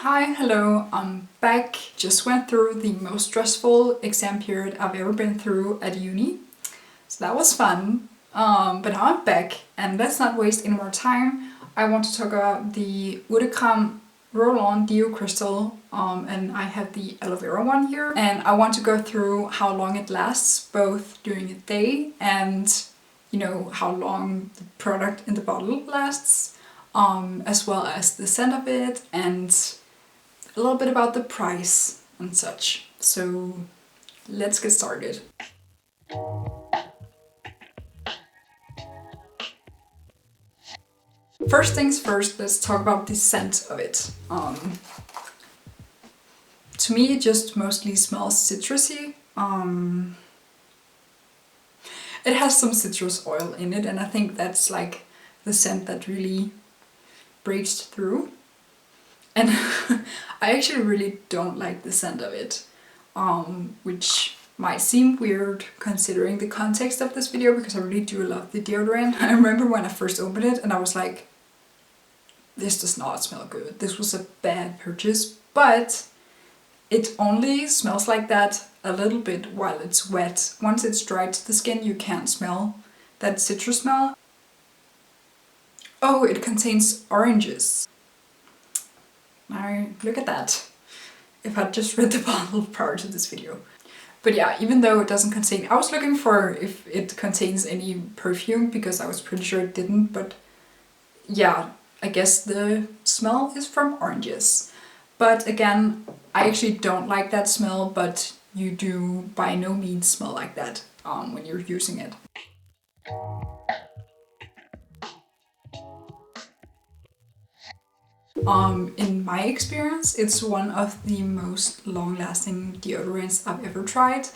Hi, hello, I'm back. Just went through the most stressful exam period I've ever been through at uni. So that was fun. But now I'm back and let's not waste any more time. I want to talk about the urtekram roll-on deo crystal and I have the aloe vera one here. And I want to go through how long it lasts, both during the day and how long the product in the bottle lasts, as well as the scent of it and a little bit about the price and such. So let's get started. First things first, let's talk about the scent of it. To me it just mostly smells citrusy. It has some citrus oil in it and I think that's like the scent that really breaks through. And I actually really don't like the scent of it, which might seem weird considering the context of this video because I really do love the deodorant. I remember when I first opened it and I was like, this does not smell good. This was a bad purchase, but it only smells like that a little bit while it's wet. Once it's dried to the skin, you can't smell that citrus smell. Oh, it contains oranges. Now, look at that. If I'd just read the bottle prior to this video. But yeah, even though it doesn't contain... I was looking for if it contains any perfume because I was pretty sure it didn't, but yeah, I guess the smell is from oranges. But again, I actually don't like that smell, but you do by no means smell like that when you're using it. In my experience, it's one of the most long-lasting deodorants I've ever tried.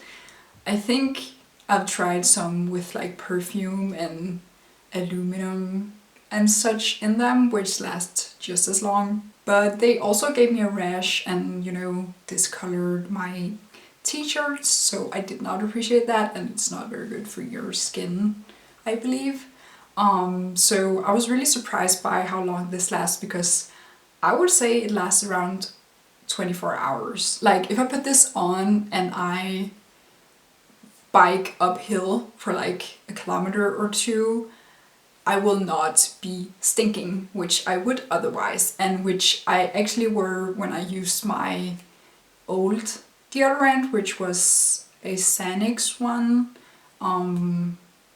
I think I've tried some with like perfume and aluminum and such in them, which last just as long. But they also gave me a rash and, discolored my t-shirts, so I did not appreciate that, and it's not very good for your skin, I believe. So I was really surprised by how long this lasts because I would say it lasts around 24 hours. Like if I put this on and I bike uphill for like a kilometer or two, I will not be stinking, which I would otherwise, and which I actually were when I used my old deodorant, which was a Sanix one,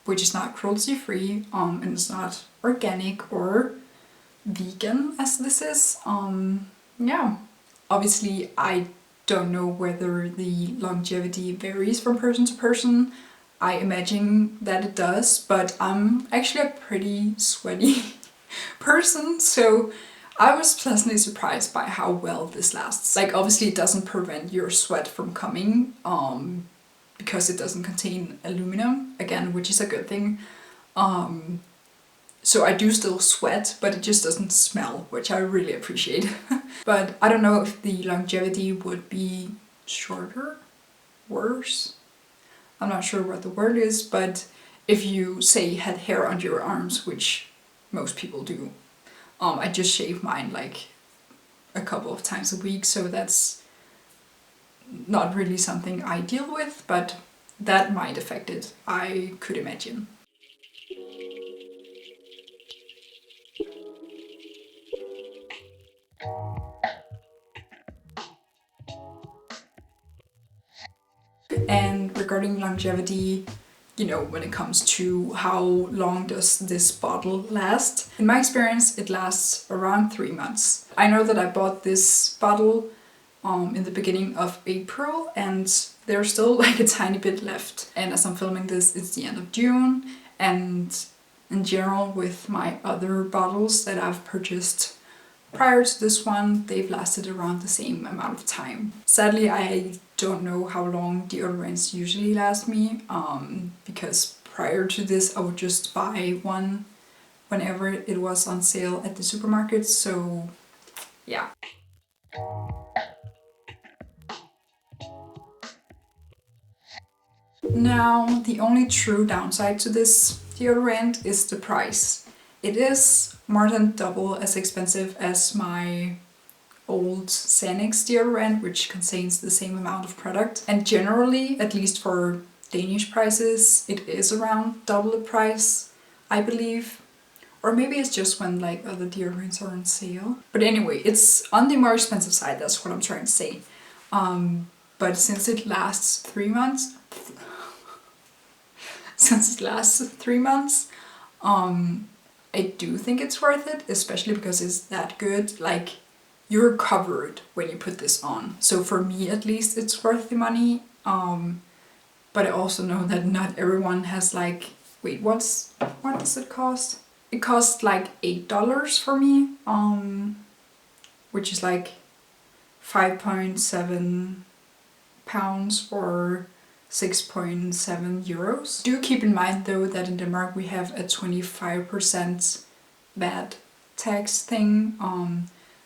which is not cruelty free and it's not organic or vegan as this is. Yeah, obviously I don't know whether the longevity varies from person to person. I imagine that it does, but I'm actually a pretty sweaty person, so I was pleasantly surprised by how well this lasts. Like obviously it doesn't prevent your sweat from coming because it doesn't contain aluminum, again, which is a good thing. So I do still sweat, but it just doesn't smell, which I really appreciate. But I don't know if the longevity would be shorter, worse. I'm not sure what the word is, but if you say had hair under your arms, which most people do, I just shave mine like a couple of times a week, so that's not really something I deal with, but that might affect it, I could imagine. And regarding longevity, when it comes to how long does this bottle last, in my experience it lasts around 3 months. I know that I bought this bottle in the beginning of April and there's still like a tiny bit left, and as I'm filming this it's the end of June, and in general with my other bottles that I've purchased prior to this one, they've lasted around the same amount of time. Sadly, I don't know how long deodorants usually last me, because prior to this I would just buy one whenever it was on sale at the supermarket, so yeah. Now, the only true downside to this deodorant is the price. It is more than double as expensive as my old Xanax deodorant, which contains the same amount of product. And generally, at least for Danish prices, it is around double the price, I believe. Or maybe it's just when like other deodorants are on sale. But anyway, it's on the more expensive side, that's what I'm trying to say. But since it lasts 3 months, I do think it's worth it, especially because it's that good. Like, you're covered when you put this on. So for me at least, it's worth the money. But I also know that not everyone has like, wait, what does it cost? It costs like $8 for me, which is like 5.7 pounds or 6.7 euros. Do keep in mind though that in Denmark we have a 25% VAT tax thing,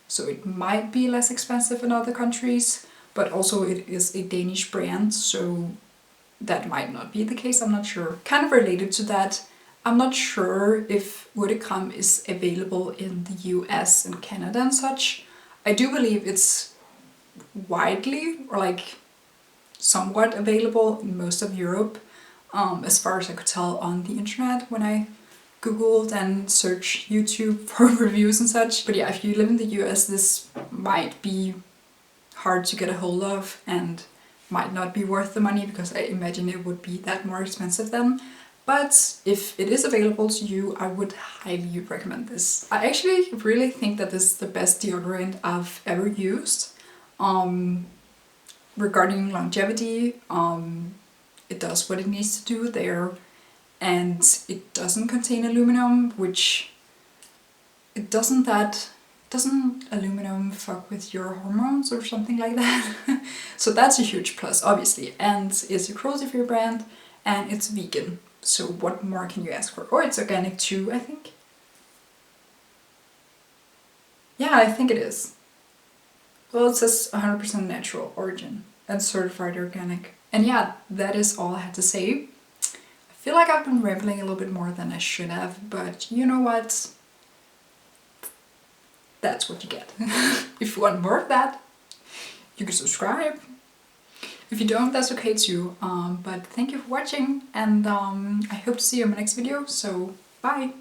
so it might be less expensive in other countries, but also it is a Danish brand, so that might not be the case, I'm not sure. Kind of related to that, I'm not sure if urtekram is available in the US and Canada and such. I do believe it's widely, or like somewhat available in most of Europe, as far as I could tell on the internet when I googled and searched YouTube for reviews and such. But yeah, if you live in the US, this might be hard to get a hold of and might not be worth the money, because I imagine it would be that more expensive then. But if it is available to you, I would highly recommend this. I actually really think that this is the best deodorant I've ever used. Regarding longevity, it does what it needs to do there, and it doesn't contain aluminum, which doesn't aluminum fuck with your hormones or something like that? So that's a huge plus, obviously, and it's a cruelty-free brand and it's vegan. So what more can you ask for? Or it's organic too, I think. Yeah, I think it is. Well, it says 100% natural origin and certified organic. And yeah, that is all I had to say. I feel like I've been rambling a little bit more than I should have, but you know what? That's what you get. If you want more of that, you can subscribe. If you don't, that's okay too. But thank you for watching, and I hope to see you in my next video, so bye!